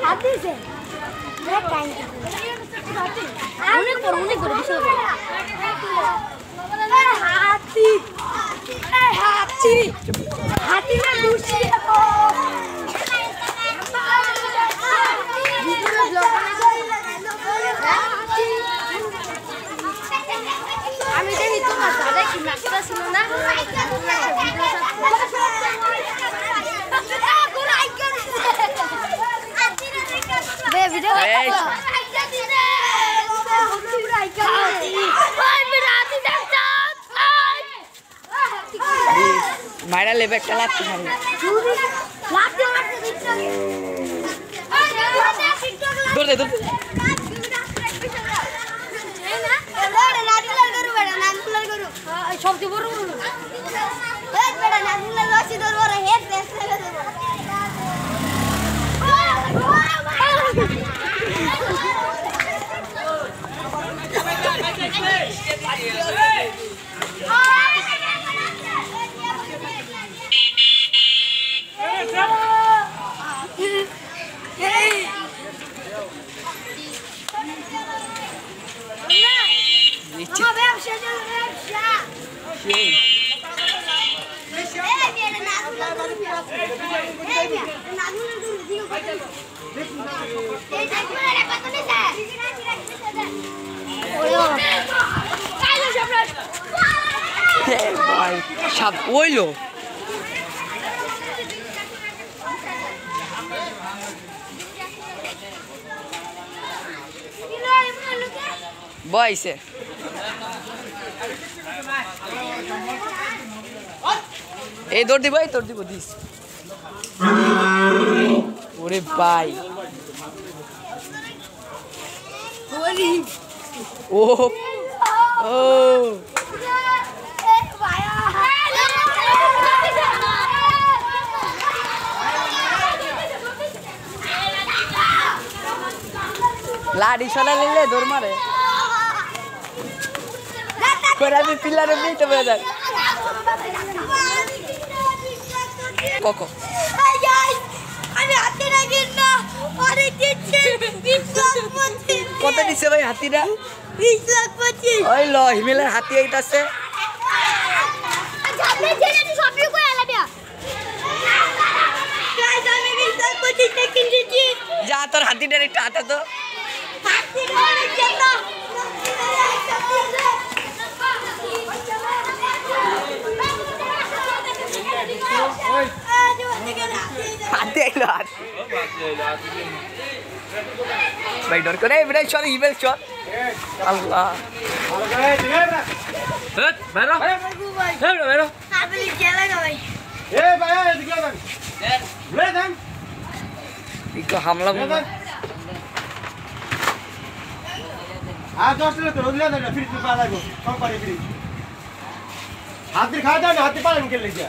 হাতি সে এক কাই অনেক বড় বিশাল হাতি হাতি হাতি না দুশি আমি দেখি তোমার দাদা কি নাচটা ছিল না ভিডিও মাইরা লেবে একটা লাগতে হবে দৌড় দে দৌড় সবচেয়ে বড় সাপ ওইলো বয়সে এই দৌড় দিব এই দৌড় দিব দিস ওরে ভাই ও ও লাড়ি সলা নিলে দৌড় মারে আমি পিলারে নিতে পারে যাক কোকো কত দিছে ভাই হাতিটা 20 লাখ 25 ওই ল হিমেলের হাতি আইতাছে যা তোর হাতিটার একটু হাতে তো হাতি আইলো ভাই ডর করে এবারে চল ইবেল চল আল্লাহ বেরো বেরো আপনি খেলা ভাই এ ভাই এদিকে যান লে যান একটু হামলা আর 10 টাকা তো রোজলা না ফ্রি তো পাওয়া লাগবে কম পারে ফ্রি হাত দিয়ে খাওয়া দাও না হাতে পারে মুখে লেগে